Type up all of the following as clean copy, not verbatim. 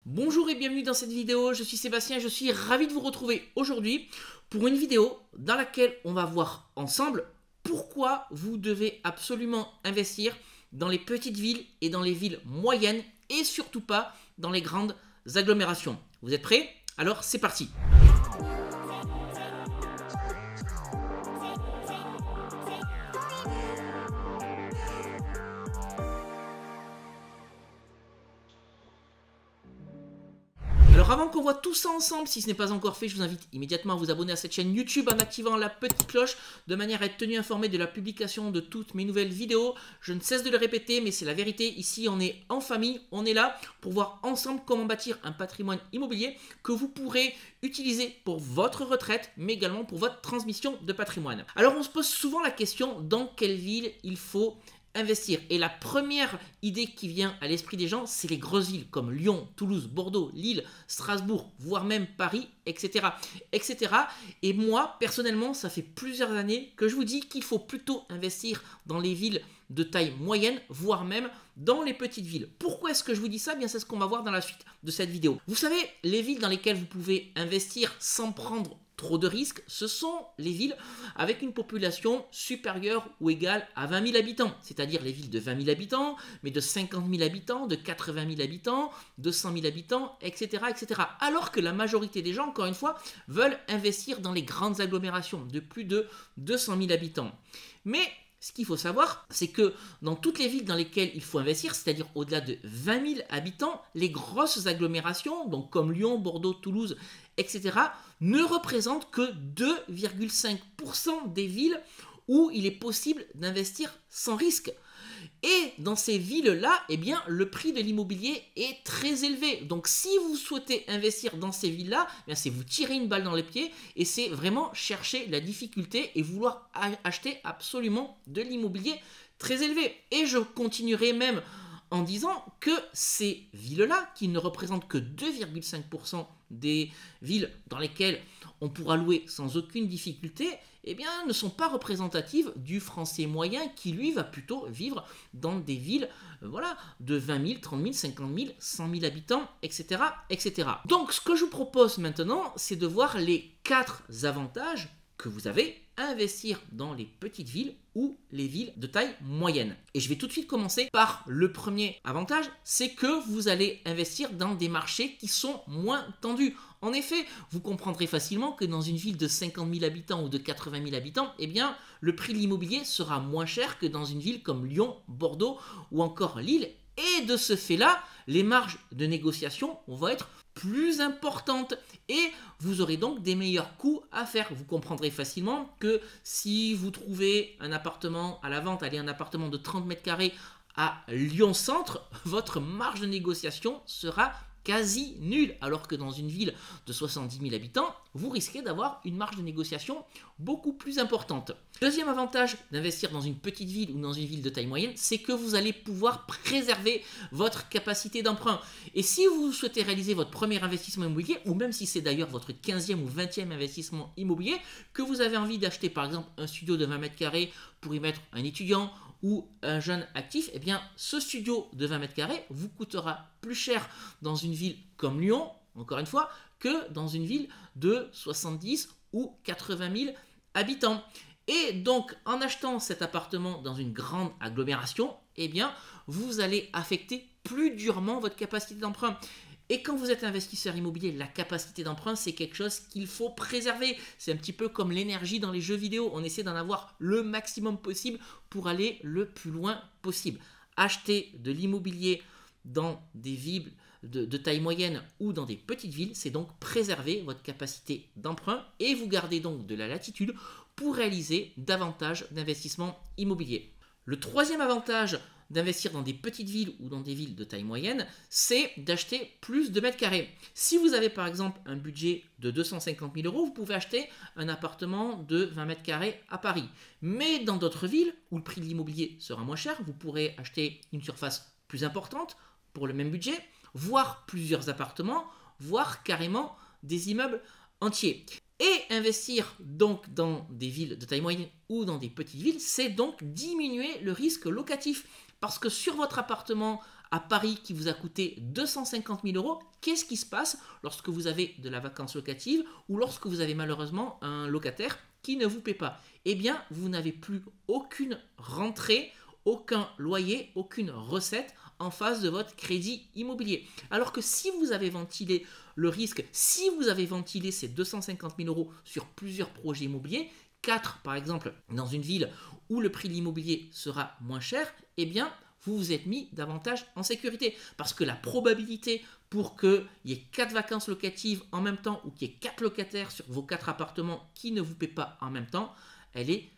Bonjour et bienvenue dans cette vidéo, je suis Sébastien et je suis ravi de vous retrouver aujourd'hui pour une vidéo dans laquelle on va voir ensemble pourquoi vous devez absolument investir dans les petites villes et dans les villes moyennes et surtout pas dans les grandes agglomérations. Vous êtes prêts? Alors c'est parti! Alors avant qu'on voit tout ça ensemble, si ce n'est pas encore fait, je vous invite immédiatement à vous abonner à cette chaîne YouTube en activant la petite cloche de manière à être tenu informé de la publication de toutes mes nouvelles vidéos. Je ne cesse de le répéter, mais c'est la vérité. Ici, on est en famille, on est là pour voir ensemble comment bâtir un patrimoine immobilier que vous pourrez utiliser pour votre retraite, mais également pour votre transmission de patrimoine. Alors on se pose souvent la question, dans quelle ville il faut investir. Et la première idée qui vient à l'esprit des gens, c'est les grosses villes comme Lyon, Toulouse, Bordeaux, Lille, Strasbourg, voire même Paris, etc. etc. Et moi, personnellement, ça fait plusieurs années que je vous dis qu'il faut plutôt investir dans les villes de taille moyenne, voire même dans les petites villes. Pourquoi est-ce que je vous dis ça? Bien, c'est ce qu'on va voir dans la suite de cette vidéo. Vous savez, les villes dans lesquelles vous pouvez investir sans prendre trop de risques, ce sont les villes avec une population supérieure ou égale à 20 000 habitants, c'est-à-dire les villes de 20 000 habitants, mais de 50 000 habitants, de 80 000 habitants, de 100 000 habitants, etc., etc. Alors que la majorité des gens, encore une fois, veulent investir dans les grandes agglomérations de plus de 200 000 habitants. Mais ce qu'il faut savoir, c'est que dans toutes les villes dans lesquelles il faut investir, c'est-à-dire au-delà de 20 000 habitants, les grosses agglomérations, donc comme Lyon, Bordeaux, Toulouse, etc., ne représentent que 2,5% des villes où il est possible d'investir sans risque. Et dans ces villes-là, eh bien, le prix de l'immobilier est très élevé. Donc si vous souhaitez investir dans ces villes-là, eh c'est vous tirer une balle dans les pieds et c'est vraiment chercher la difficulté et vouloir acheter absolument de l'immobilier très élevé. Et je continuerai même en disant que ces villes-là, qui ne représentent que 2,5% des villes dans lesquelles on pourra louer sans aucune difficulté, eh bien, ne sont pas représentatives du français moyen qui, lui, va plutôt vivre dans des villes de 20 000, 30 000, 50 000, 100 000 habitants, etc., etc. Donc, ce que je vous propose maintenant, c'est de voir les 4 avantages que vous avez à investir dans les petites villes ou les villes de taille moyenne. Et je vais tout de suite commencer par le premier avantage, c'est que vous allez investir dans des marchés qui sont moins tendus. En effet, vous comprendrez facilement que dans une ville de 50 000 habitants ou de 80 000 habitants, eh bien, le prix de l'immobilier sera moins cher que dans une ville comme Lyon, Bordeaux ou encore Lille. Et de ce fait-là, les marges de négociation vont être plus importantes et vous aurez donc des meilleurs coûts à faire. Vous comprendrez facilement que si vous trouvez un appartement à la vente, un appartement de 30 mètres carrés à Lyon Centre, votre marge de négociation sera quasi nul, alors que dans une ville de 70 000 habitants, vous risquez d'avoir une marge de négociation beaucoup plus importante. Deuxième avantage d'investir dans une petite ville ou dans une ville de taille moyenne, c'est que vous allez pouvoir préserver votre capacité d'emprunt. Et si vous souhaitez réaliser votre premier investissement immobilier, ou même si c'est d'ailleurs votre 15e ou 20e investissement immobilier, que vous avez envie d'acheter par exemple un studio de 20 mètres carrés pour y mettre un étudiant ou un jeune actif, eh bien ce studio de 20 mètres carrés vous coûtera plus cher dans une ville comme Lyon, encore une fois, que dans une ville de 70 ou 80 000 habitants. Et donc, en achetant cet appartement dans une grande agglomération, eh bien, vous allez affecter plus durement votre capacité d'emprunt. Et quand vous êtes investisseur immobilier, la capacité d'emprunt, c'est quelque chose qu'il faut préserver. C'est un petit peu comme l'énergie dans les jeux vidéo. On essaie d'en avoir le maximum possible pour aller le plus loin possible. Acheter de l'immobilier dans des villes de taille moyenne ou dans des petites villes, c'est donc préserver votre capacité d'emprunt et vous gardez donc de la latitude pour réaliser davantage d'investissements immobiliers. Le troisième avantage d'investir dans des petites villes ou dans des villes de taille moyenne, c'est d'acheter plus de mètres carrés. Si vous avez par exemple un budget de 250 000 €, vous pouvez acheter un appartement de 20 mètres carrés à Paris. Mais dans d'autres villes où le prix de l'immobilier sera moins cher, vous pourrez acheter une surface plus importante pour le même budget, voire plusieurs appartements, voire carrément des immeubles entiers. Et investir donc dans des villes de taille moyenne ou dans des petites villes, c'est donc diminuer le risque locatif. Parce que sur votre appartement à Paris qui vous a coûté 250 000 euros, qu'est-ce qui se passe lorsque vous avez de la vacance locative ou lorsque vous avez malheureusement un locataire qui ne vous paie pas? Eh bien, vous n'avez plus aucune rentrée, aucun loyer, aucune recette en face de votre crédit immobilier. Alors que si vous avez ventilé le risque, si vous avez ventilé ces 250 000 euros sur plusieurs projets immobiliers, 4 par exemple dans une ville où le prix de l'immobilier sera moins cher, eh bien vous vous êtes mis davantage en sécurité. Parce que la probabilité pour qu'il y ait 4 vacances locatives en même temps ou qu'il y ait 4 locataires sur vos 4 appartements qui ne vous paient pas en même temps, elle est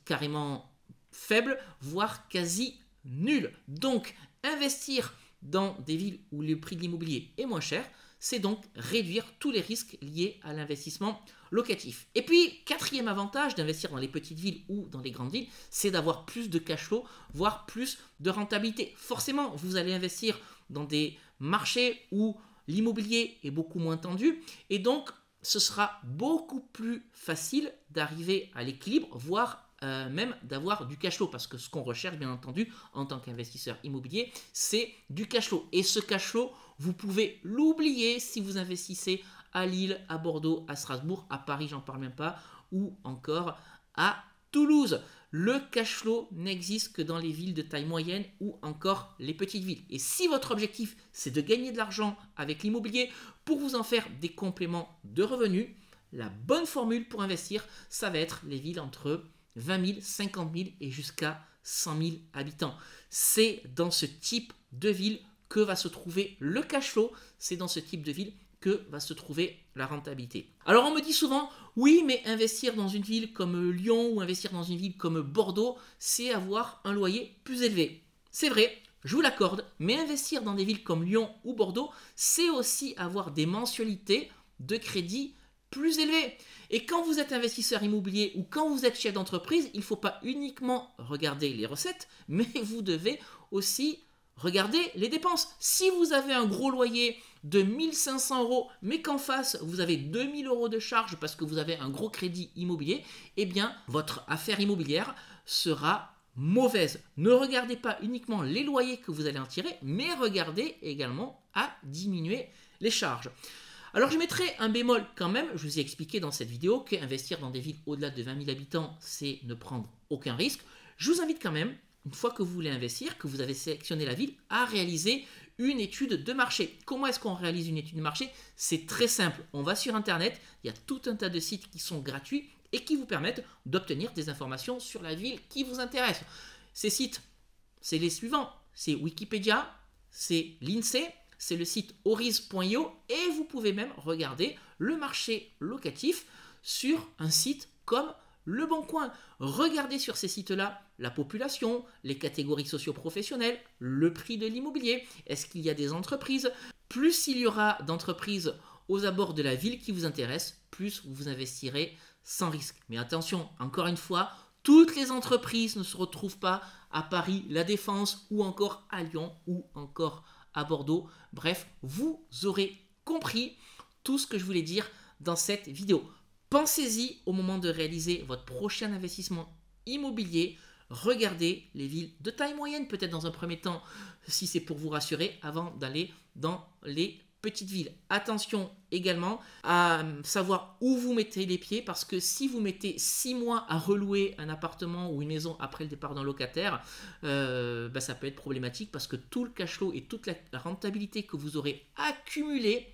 carrément faible, voire quasi nulle. Donc investir dans des villes où le prix de l'immobilier est moins cher, c'est donc réduire tous les risques liés à l'investissement locatif. Et puis, quatrième avantage d'investir dans les petites villes ou dans les grandes villes, c'est d'avoir plus de cash flow, voire plus de rentabilité. Forcément, vous allez investir dans des marchés où l'immobilier est beaucoup moins tendu et donc ce sera beaucoup plus facile d'arriver à l'équilibre, voire même d'avoir du cash flow, parce que ce qu'on recherche bien entendu en tant qu'investisseur immobilier, c'est du cash flow. Et ce cash flow, vous pouvez l'oublier si vous investissez à Lille, à Bordeaux, à Strasbourg, à Paris, j'en parle même pas, ou encore à Toulouse. Le cash flow n'existe que dans les villes de taille moyenne ou encore les petites villes. Et si votre objectif, c'est de gagner de l'argent avec l'immobilier pour vous en faire des compléments de revenus, la bonne formule pour investir, ça va être les villes entre 20 000, 50 000 et jusqu'à 100 000 habitants. C'est dans ce type de ville que va se trouver le cash flow, c'est dans ce type de ville que va se trouver la rentabilité. Alors on me dit souvent, oui mais investir dans une ville comme Lyon ou investir dans une ville comme Bordeaux, c'est avoir un loyer plus élevé. C'est vrai, je vous l'accorde, mais investir dans des villes comme Lyon ou Bordeaux, c'est aussi avoir des mensualités de crédit plus élevées. Et quand vous êtes investisseur immobilier ou quand vous êtes chef d'entreprise, il ne faut pas uniquement regarder les recettes, mais vous devez aussi regarder les dépenses. Si vous avez un gros loyer de 1 500 euros, mais qu'en face, vous avez 2 000 euros de charges parce que vous avez un gros crédit immobilier, eh bien, votre affaire immobilière sera mauvaise. Ne regardez pas uniquement les loyers que vous allez en tirer, mais regardez également à diminuer les charges. Alors je mettrai un bémol quand même, je vous ai expliqué dans cette vidéo qu'investir dans des villes au-delà de 20 000 habitants, c'est ne prendre aucun risque. Je vous invite quand même, une fois que vous voulez investir, que vous avez sélectionné la ville, à réaliser une étude de marché. Comment est-ce qu'on réalise une étude de marché? C'est très simple, on va sur internet, il y a tout un tas de sites qui sont gratuits et qui vous permettent d'obtenir des informations sur la ville qui vous intéresse. Ces sites, c'est les suivants, c'est Wikipédia, c'est l'INSEE, c'est le site oriz.io et vous pouvez même regarder le marché locatif sur un site comme Le Bon Coin. Regardez sur ces sites-là la population, les catégories socio-professionnelles, le prix de l'immobilier. Est-ce qu'il y a des entreprises? Plus il y aura d'entreprises aux abords de la ville qui vous intéresse, plus vous investirez sans risque. Mais attention, encore une fois, toutes les entreprises ne se retrouvent pas à Paris, La Défense ou encore à Lyon ou encore à Bordeaux. Bref, vous aurez compris tout ce que je voulais dire dans cette vidéo. Pensez-y au moment de réaliser votre prochain investissement immobilier. Regardez les villes de taille moyenne, peut-être dans un premier temps, si c'est pour vous rassurer, avant d'aller dans les petites villes. Attention également à savoir où vous mettez les pieds, parce que si vous mettez 6 mois à relouer un appartement ou une maison après le départ d'un locataire, ça peut être problématique parce que tout le cash flow et toute la rentabilité que vous aurez accumulée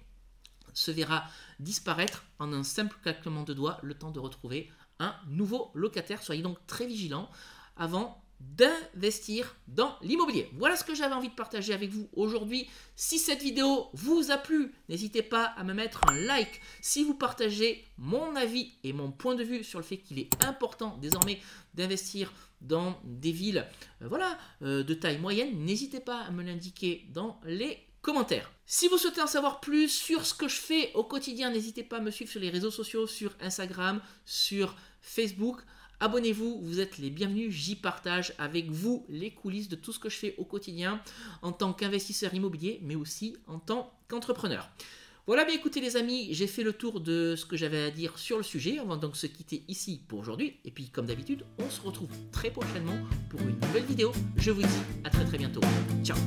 se verra disparaître en un simple claquement de doigts, le temps de retrouver un nouveau locataire. Soyez donc très vigilants avant d'investir dans l'immobilier. Voilà ce que j'avais envie de partager avec vous aujourd'hui. Si cette vidéo vous a plu, n'hésitez pas à me mettre un like. Si vous partagez mon avis et mon point de vue sur le fait qu'il est important désormais d'investir dans des villes de taille moyenne, n'hésitez pas à me l'indiquer dans les commentaires. Si vous souhaitez en savoir plus sur ce que je fais au quotidien, n'hésitez pas à me suivre sur les réseaux sociaux, sur Instagram, sur Facebook. Abonnez-vous, vous êtes les bienvenus, j'y partage avec vous les coulisses de tout ce que je fais au quotidien en tant qu'investisseur immobilier, mais aussi en tant qu'entrepreneur. Voilà, bien écoutez les amis, j'ai fait le tour de ce que j'avais à dire sur le sujet. On va donc se quitter ici pour aujourd'hui. Et puis comme d'habitude, on se retrouve très prochainement pour une nouvelle vidéo. Je vous dis à très bientôt. Ciao.